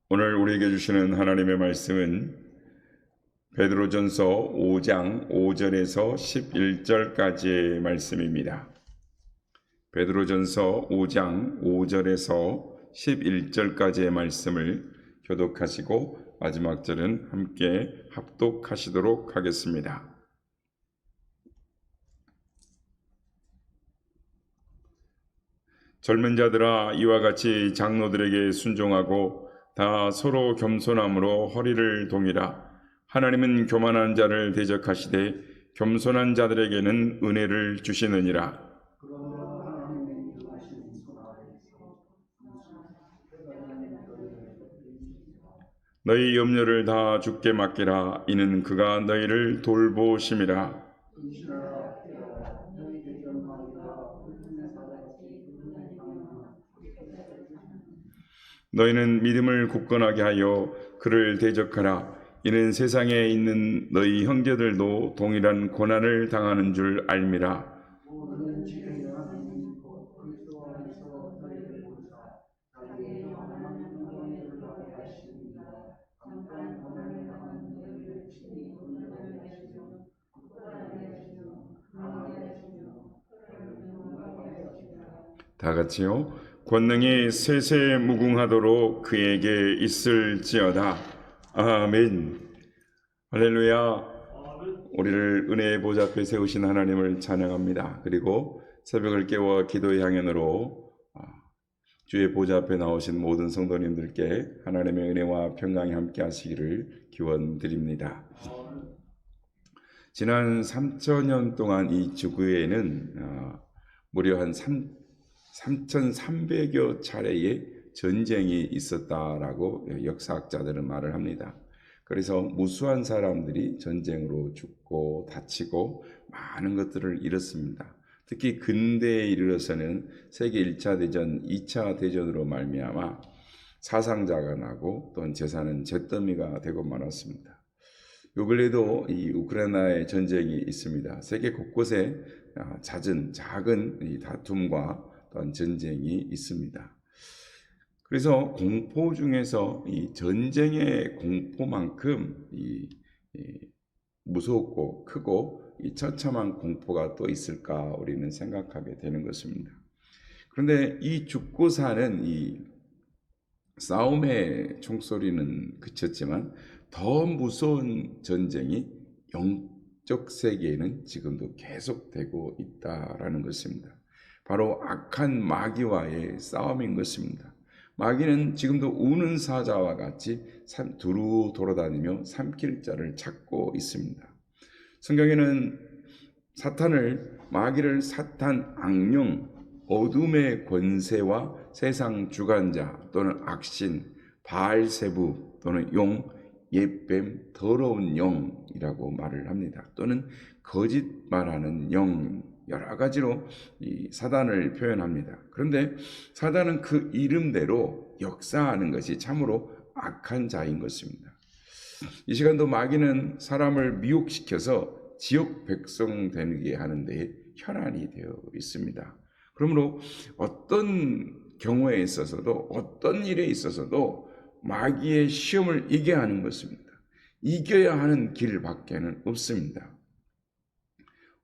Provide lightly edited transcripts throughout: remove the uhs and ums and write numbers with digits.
오늘 우리에게 주시는 하나님의 말씀은 베드로전서 5장 5절에서 11절까지의 말씀입니다. 베드로전서 5장 5절에서 11절까지의 말씀을 교독하시고 마지막 절은 함께 합독하시도록 하겠습니다. 젊은 자들아, 이와 같이 장로들에게 순종하고 다 서로 겸손함으로 허리를 동이라. 하나님은 교만한 자를 대적하시되 겸손한 자들에게는 은혜를 주시느니라. 너희 염려를 다 주께 맡기라. 이는 그가 너희를 돌보심이라. 너희는 믿음을 굳건하게 하여 그를 대적하라. 이는 세상에 있는 너희 형제들도 동일한 고난을 당하는 줄 알미라. 다 같이요. 권능이 세세무궁하도록 그에게 있을지어다. 아멘. 할렐루야. 우리를 은혜의 보좌 앞에 세우신 하나님을 찬양합니다. 그리고 새벽을 깨워 기도의 향연으로 주의 보좌 앞에 나오신 모든 성도님들께 하나님의 은혜와 평강이 함께 하시기를 기원드립니다. 지난 3,000년 동안 이 지구에는 무려 한 3,300여 차례의 전쟁이 있었다라고 역사학자들은 말을 합니다. 그래서 무수한 사람들이 전쟁으로 죽고 다치고 많은 것들을 잃었습니다. 특히 근대에 이르러서는 세계 1차 대전, 2차 대전으로 말미암아 사상자가 나고 또한 재산은 잿더미가 되고 말았습니다. 요 근래도 이 우크라이나의 전쟁이 있습니다. 세계 곳곳에 잦은 작은 이 다툼과 또한 전쟁이 있습니다. 그래서 공포 중에서 이 전쟁의 공포만큼 이 무섭고 크고 이 처참한 공포가 또 있을까 우리는 생각하게 되는 것입니다. 그런데 이 죽고 사는 이 싸움의 총소리는 그쳤지만 더 무서운 전쟁이 영적 세계에는 지금도 계속되고 있다라는 것입니다. 바로 악한 마귀와의 싸움인 것입니다. 마귀는 지금도 우는 사자와 같이 두루 돌아다니며 삼킬 자를 찾고 있습니다. 성경에는 마귀를 사탄, 악령, 어둠의 권세와 세상 주관자 또는 악신, 바알세부 또는 용, 옛뱀, 더러운 영이라고 말을 합니다. 또는 거짓말하는 영, 여러 가지로 이 사단을 표현합니다. 그런데 사단은 그 이름대로 역사하는 것이 참으로 악한 자인 것입니다. 이 시간도 마귀는 사람을 미혹시켜서 지옥 백성 되게 하는 데 혈안이 되어 있습니다. 그러므로 어떤 경우에 있어서도 어떤 일에 있어서도 마귀의 시험을 이겨야 하는 것입니다. 이겨야 하는 길밖에는 없습니다.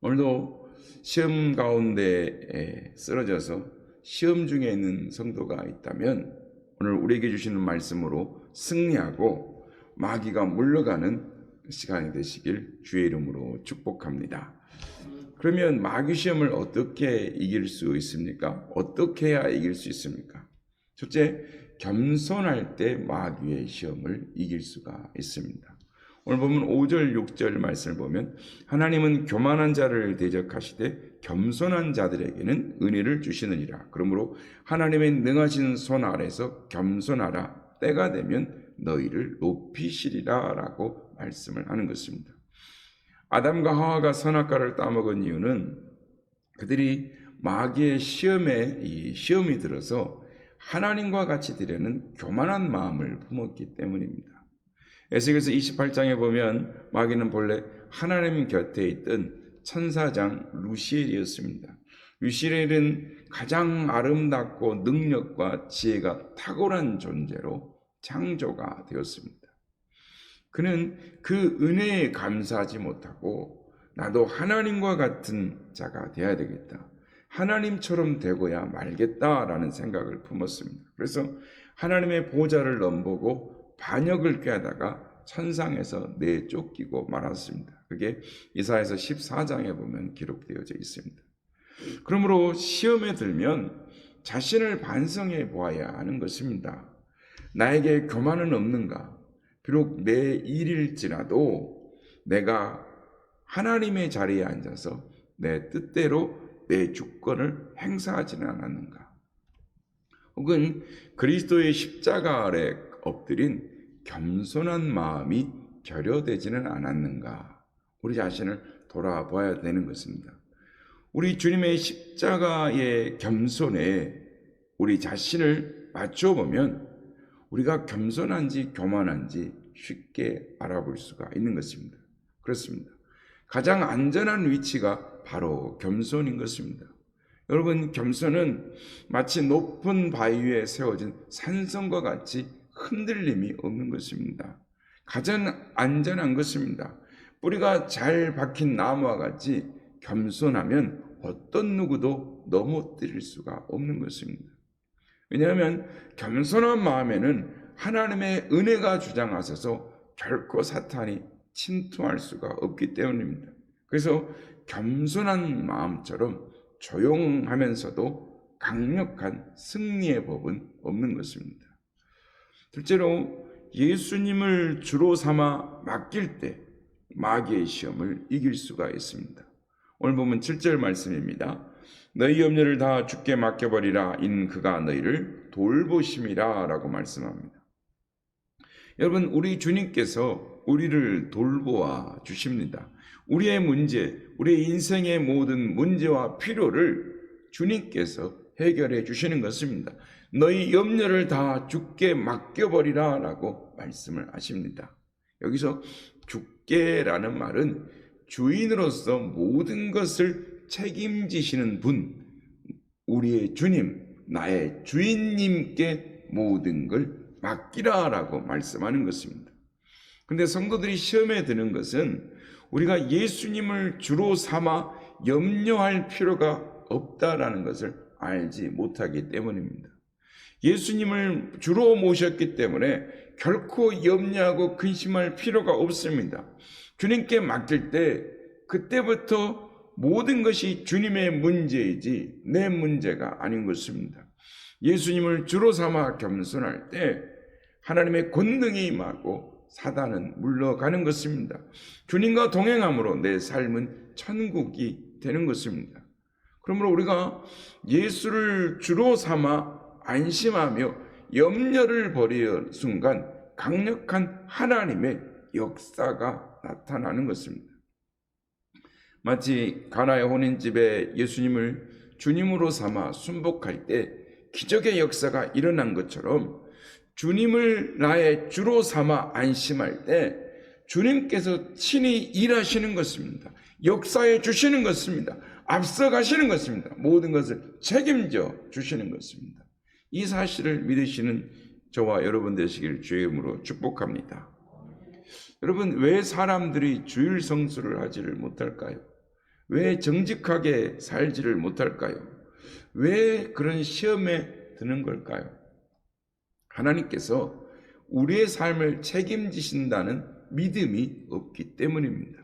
오늘도 시험 가운데에 쓰러져서 시험 중에 있는 성도가 있다면 오늘 우리에게 주시는 말씀으로 승리하고 마귀가 물러가는 시간이 되시길 주의 이름으로 축복합니다. 그러면 마귀 시험을 어떻게 이길 수 있습니까? 어떻게 해야 이길 수 있습니까? 첫째, 겸손할 때 마귀의 시험을 이길 수가 있습니다. 오늘 보면 5절, 6절 말씀을 보면 하나님은 교만한 자를 대적하시되 겸손한 자들에게는 은혜를 주시느니라. 그러므로 하나님의 능하신 손 아래서 겸손하라. 때가 되면 너희를 높이시리라 라고 말씀을 하는 것입니다. 아담과 하와가 선악과를 따먹은 이유는 그들이 마귀의 시험이 들어서 하나님과 같이 되려는 교만한 마음을 품었기 때문입니다. 에스겔서 28장에 보면 마귀는 본래 하나님 곁에 있던 천사장 루시엘이었습니다. 루시엘은 가장 아름답고 능력과 지혜가 탁월한 존재로 창조가 되었습니다. 그는 그 은혜에 감사하지 못하고 나도 하나님과 같은 자가 되어야 되겠다, 하나님처럼 되고야 말겠다라는 생각을 품었습니다. 그래서 하나님의 보좌를 넘보고 반역을 꾀하다가 천상에서 내쫓기고 말았습니다. 그게 이사야서 14장에 보면 기록되어져 있습니다. 그러므로 시험에 들면 자신을 반성해 보아야 하는 것입니다. 나에게 교만은 없는가? 비록 내 일일지라도 내가 하나님의 자리에 앉아서 내 뜻대로 내 주권을 행사하지는 않았는가? 혹은 그리스도의 십자가 아래 엎드린 겸손한 마음이 결여되지는 않았는가? 우리 자신을 돌아봐야 되는 것입니다. 우리 주님의 십자가의 겸손에 우리 자신을 맞춰보면 우리가 겸손한지 교만한지 쉽게 알아볼 수가 있는 것입니다. 그렇습니다. 가장 안전한 위치가 바로 겸손인 것입니다. 여러분, 겸손은 마치 높은 바위 위에 세워진 산성과 같이 흔들림이 없는 것입니다. 가장 안전한 것입니다. 뿌리가 잘 박힌 나무와 같이 겸손하면 어떤 누구도 넘어뜨릴 수가 없는 것입니다. 왜냐하면 겸손한 마음에는 하나님의 은혜가 주장하셔서 결코 사탄이 침투할 수가 없기 때문입니다. 그래서 겸손한 마음처럼 조용하면서도 강력한 승리의 법은 없는 것입니다. 둘째로 예수님을 주로 삼아 맡길 때 마귀의 시험을 이길 수가 있습니다. 오늘 보면 7절 말씀입니다. 너희 염려를 다 주께 맡겨버리라. 이는 그가 너희를 돌보심이라 라고 말씀합니다. 여러분, 우리 주님께서 우리를 돌보아 주십니다. 우리의 문제, 우리의 인생의 모든 문제와 필요를 주님께서 해결해 주시는 것입니다. 너희 염려를 다 주께 맡겨버리라 라고 말씀을 하십니다. 여기서 주께라는 말은 주인으로서 모든 것을 책임지시는 분, 우리의 주님, 나의 주인님께 모든 걸 맡기라 라고 말씀하는 것입니다. 그런데 성도들이 시험에 드는 것은 우리가 예수님을 주로 삼아 염려할 필요가 없다라는 것을 알지 못하기 때문입니다. 예수님을 주로 모셨기 때문에 결코 염려하고 근심할 필요가 없습니다. 주님께 맡길 때 그때부터 모든 것이 주님의 문제이지 내 문제가 아닌 것입니다. 예수님을 주로 삼아 겸손할 때 하나님의 권능이 임하고 사단은 물러가는 것입니다. 주님과 동행함으로 내 삶은 천국이 되는 것입니다. 그러므로 우리가 예수를 주로 삼아 안심하며 염려를 버리는 순간 강력한 하나님의 역사가 나타나는 것입니다. 마치 가나의 혼인집에 예수님을 주님으로 삼아 순복할 때 기적의 역사가 일어난 것처럼 주님을 나의 주로 삼아 안심할 때 주님께서 친히 일하시는 것입니다. 역사해 주시는 것입니다. 앞서가시는 것입니다. 모든 것을 책임져 주시는 것입니다. 이 사실을 믿으시는 저와 여러분 되시기를 주의 이름으로 축복합니다. 여러분, 왜 사람들이 주일 성수를 하지를 못할까요? 왜 정직하게 살지를 못할까요? 왜 그런 시험에 드는 걸까요? 하나님께서 우리의 삶을 책임지신다는 믿음이 없기 때문입니다.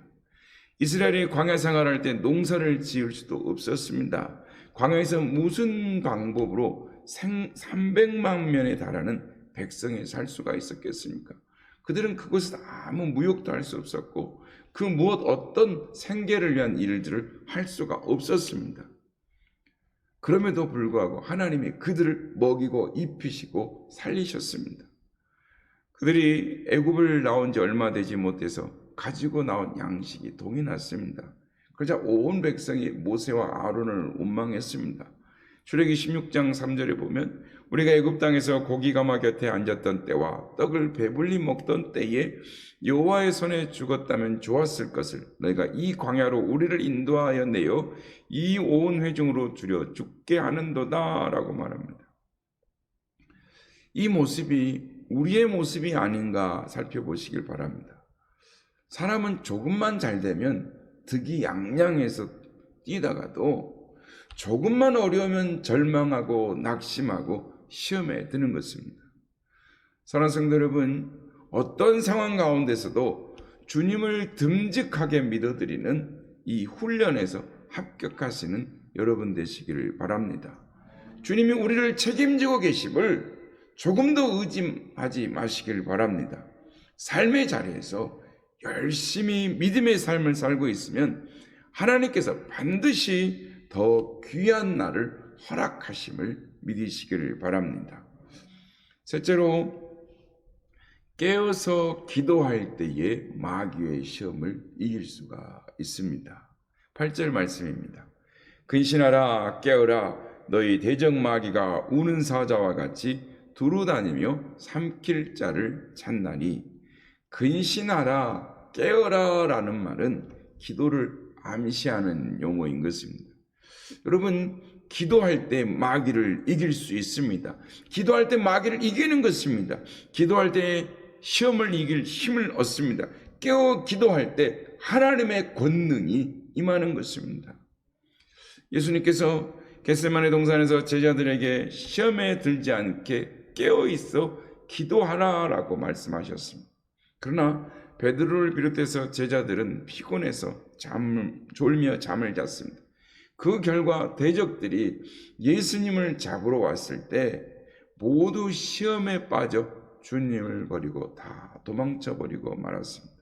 이스라엘이 광야 생활할 때 농사를 지을 수도 없었습니다. 광야에서 무슨 방법으로 300만 명에 달하는 백성이 살 수가 있었겠습니까? 그들은 그곳에서 아무 무역도 할 수 없었고 그 무엇 어떤 생계를 위한 일들을 할 수가 없었습니다. 그럼에도 불구하고 하나님이 그들을 먹이고 입히시고 살리셨습니다. 그들이 애굽을 나온 지 얼마 되지 못해서 가지고 나온 양식이 동이 났습니다. 그러자 온 백성이 모세와 아론을 원망했습니다. 출애기 16장 3절에 보면 우리가 애굽 땅에서 고기 가마 곁에 앉았던 때와 떡을 배불리 먹던 때에 여호와의 손에 죽었다면 좋았을 것을 너희가 이 광야로 우리를 인도하여 내어 이 온 회중으로 줄여 죽게 하는도다 라고 말합니다. 이 모습이 우리의 모습이 아닌가 살펴보시길 바랍니다. 사람은 조금만 잘 되면 득이양양해서 뛰다가도 조금만 어려우면 절망하고 낙심하고 시험에 드는 것입니다. 사랑하는 성도 여러분, 어떤 상황 가운데서도 주님을 듬직하게 믿어드리는 이 훈련에서 합격하시는 여러분 되시기를 바랍니다. 주님이 우리를 책임지고 계심을 조금도 의심하지 마시길 바랍니다. 삶의 자리에서 열심히 믿음의 삶을 살고 있으면 하나님께서 반드시 더 귀한 날을 허락하심을 믿으시기를 바랍니다. 셋째로, 깨어서 기도할 때에 마귀의 시험을 이길 수가 있습니다. 8절 말씀입니다. 근신하라, 깨어라, 너희 대적 마귀가 우는 사자와 같이 두루다니며 삼킬 자를 찾나니. 근신하라, 깨어라 라는 말은 기도를 암시하는 용어인 것입니다. 여러분, 기도할 때 마귀를 이길 수 있습니다. 기도할 때 마귀를 이기는 것입니다. 기도할 때 시험을 이길 힘을 얻습니다. 깨어 기도할 때 하나님의 권능이 임하는 것입니다. 예수님께서 겟세마네 동산에서 제자들에게 시험에 들지 않게 깨어 있어 기도하라라고 말씀하셨습니다. 그러나 베드로를 비롯해서 제자들은 피곤해서 졸며 잠을 잤습니다. 그 결과 대적들이 예수님을 잡으러 왔을 때 모두 시험에 빠져 주님을 버리고 다 도망쳐 버리고 말았습니다.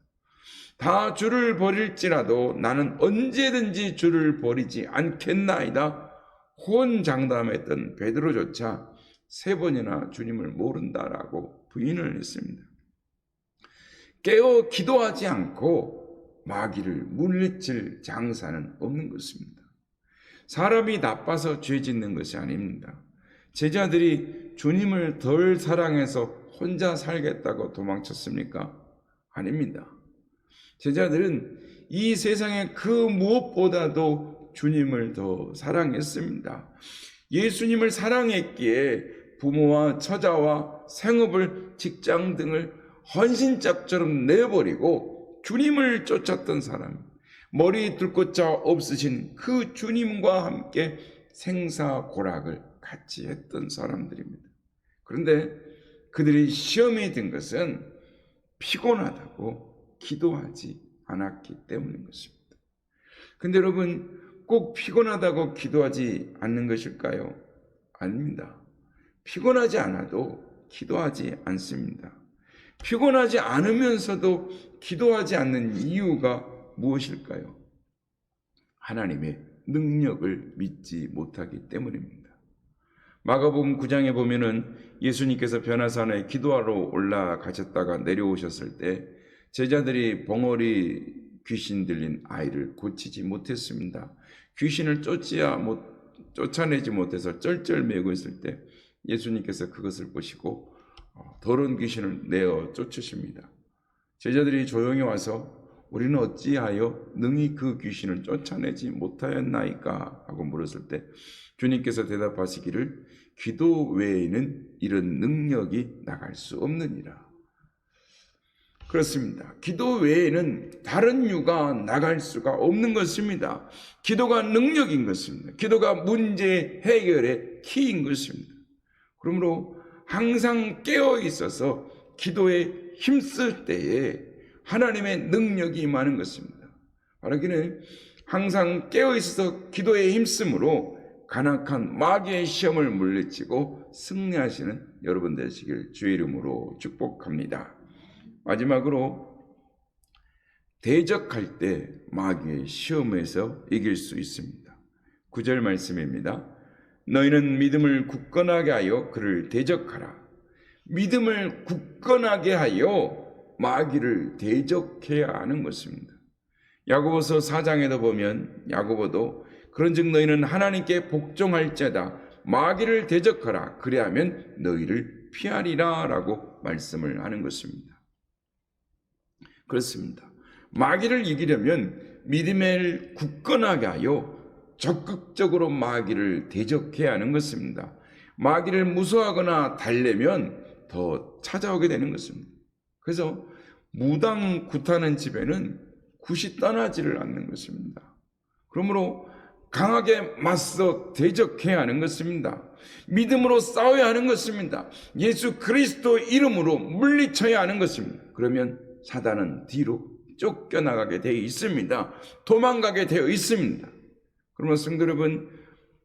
다 주를 버릴지라도 나는 언제든지 주를 버리지 않겠나이다 호언장담했던 베드로조차 3번이나 주님을 모른다라고 부인을 했습니다. 깨어 기도하지 않고 마귀를 물리칠 장사는 없는 것입니다. 사람이 나빠서 죄 짓는 것이 아닙니다. 제자들이 주님을 덜 사랑해서 혼자 살겠다고 도망쳤습니까? 아닙니다. 제자들은 이 세상의 그 무엇보다도 주님을 더 사랑했습니다. 예수님을 사랑했기에 부모와 처자와 생업을, 직장 등을 헌신짝처럼 내버리고 주님을 쫓았던 사람, 머리 둘 곳자 없으신 그 주님과 함께 생사고락을 같이 했던 사람들입니다. 그런데 그들이 시험에 든 것은 피곤하다고 기도하지 않았기 때문인 것입니다. 근데 여러분, 꼭 피곤하다고 기도하지 않는 것일까요? 아닙니다. 피곤하지 않아도 기도하지 않습니다. 피곤하지 않으면서도 기도하지 않는 이유가 무엇일까요? 하나님의 능력을 믿지 못하기 때문입니다. 마가복음 9장에 보면은 예수님께서 변화산에 기도하러 올라가셨다가 내려오셨을 때 제자들이 벙어리 귀신 들린 아이를 고치지 못했습니다. 귀신을 쫓아내지 못해서 쩔쩔매고 있을 때 예수님께서 그것을 보시고 더러운 귀신을 내어 쫓으십니다. 제자들이 조용히 와서 우리는 어찌하여 능히 그 귀신을 쫓아내지 못하였나이까 하고 물었을 때 주님께서 대답하시기를 기도 외에는 이런 능력이 나갈 수 없느니라. 그렇습니다. 기도 외에는 다른 이유가 나갈 수가 없는 것입니다. 기도가 능력인 것입니다. 기도가 문제 해결의 키인 것입니다. 그러므로 항상 깨어 있어서 기도에 힘쓸 때에 하나님의 능력이 임하는 것입니다. 말하기는 항상 깨어 있어서 기도에 힘쓰므로 간악한 마귀의 시험을 물리치고 승리하시는 여러분 되시길 주의 이름으로 축복합니다. 마지막으로 대적할 때 마귀의 시험에서 이길 수 있습니다. 9절 말씀입니다. 너희는 믿음을 굳건하게 하여 그를 대적하라. 믿음을 굳건하게 하여 마귀를 대적해야 하는 것입니다. 야고보서 4장에도 보면 야고보도 그런즉 너희는 하나님께 복종할지어다 마귀를 대적하라 그리하면 너희를 피하리라 라고 말씀을 하는 것입니다. 그렇습니다. 마귀를 이기려면 믿음을 굳건하게 하여 적극적으로 마귀를 대적해야 하는 것입니다. 마귀를 무서워하거나 달래면 더 찾아오게 되는 것입니다. 그래서 무당 굿하는 집에는 굿이 떠나지를 않는 것입니다. 그러므로 강하게 맞서 대적해야 하는 것입니다. 믿음으로 싸워야 하는 것입니다. 예수 그리스도 이름으로 물리쳐야 하는 것입니다. 그러면 사단은 뒤로 쫓겨나가게 되어 있습니다. 도망가게 되어 있습니다. 그러면 성도 여러분,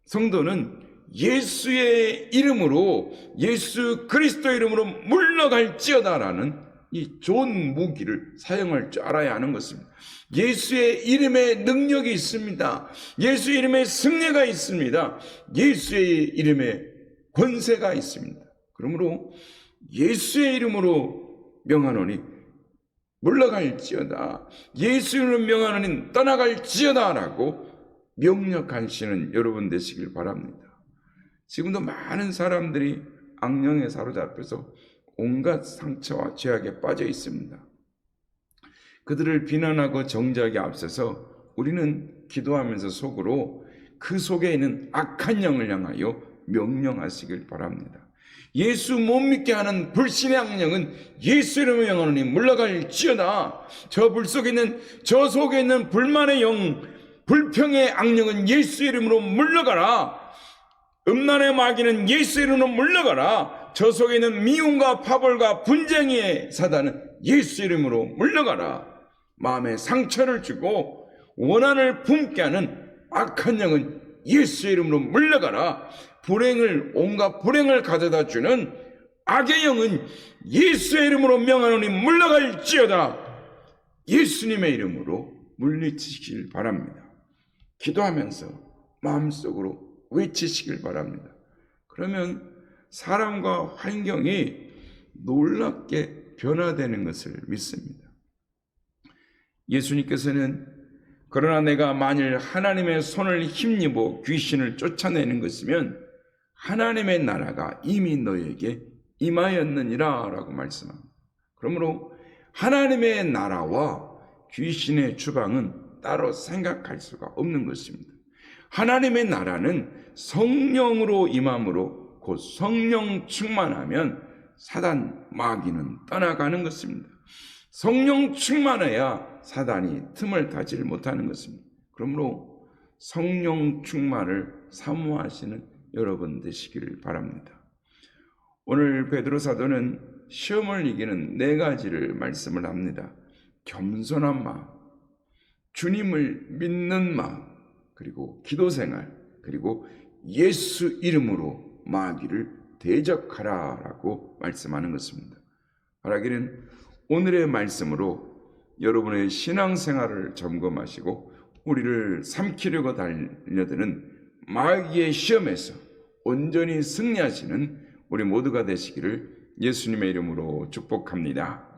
성도는 예수의 이름으로, 예수 그리스도 이름으로 물러갈지어다라는 이 좋은 무기를 사용할 줄 알아야 하는 것입니다. 예수의 이름에 능력이 있습니다. 예수의 이름에 승리가 있습니다. 예수의 이름에 권세가 있습니다. 그러므로 예수의 이름으로 명하노니 물러갈지어다, 예수의 이름으로 명하노니 떠나갈지어다라고 명령하시는 여러분 되시길 바랍니다. 지금도 많은 사람들이 악령에 사로잡혀서 온갖 상처와 죄악에 빠져 있습니다. 그들을 비난하고 정죄하기 앞서서 우리는 기도하면서 속으로 그 속에 있는 악한 영을 향하여 명령하시길 바랍니다. 예수 못 믿게 하는 불신의 악령은 예수 이름으로 명하노니 물러갈지어다. 저 속에 있는 불만의 영, 불평의 악령은 예수 이름으로 물러가라. 음란의 마귀는 예수 이름으로 물러가라. 저 속에 있는 미움과 파벌과 분쟁의 사단은 예수 이름으로 물러가라. 마음에 상처를 주고 원한을 품게 하는 악한 영은 예수 이름으로 물러가라. 온갖 불행을 가져다 주는 악의 영은 예수의 이름으로 명하노니 물러갈지어다. 예수님의 이름으로 물리치시길 바랍니다. 기도하면서 마음속으로 외치시길 바랍니다. 그러면 사람과 환경이 놀랍게 변화되는 것을 믿습니다. 예수님께서는 그러나 내가 만일 하나님의 손을 힘입어 귀신을 쫓아내는 것이면 하나님의 나라가 이미 너에게 임하였느니라 라고 말씀합니다. 그러므로 하나님의 나라와 귀신의 주방은 따로 생각할 수가 없는 것입니다. 하나님의 나라는 성령으로 임함으로 곧 성령 충만하면 사단 마귀는 떠나가는 것입니다. 성령 충만해야 사단이 틈을 타지를 못하는 것입니다. 그러므로 성령 충만을 사모하시는 여러분 되시기를 바랍니다. 오늘 베드로 사도는 시험을 이기는 4가지를 말씀을 합니다. 겸손한 마음, 주님을 믿는 마음, 그리고 기도생활, 그리고 예수 이름으로 마귀를 대적하라라고 말씀하는 것입니다. 바라기는 오늘의 말씀으로 여러분의 신앙생활을 점검하시고 우리를 삼키려고 달려드는 마귀의 시험에서 온전히 승리하시는 우리 모두가 되시기를 예수님의 이름으로 축복합니다.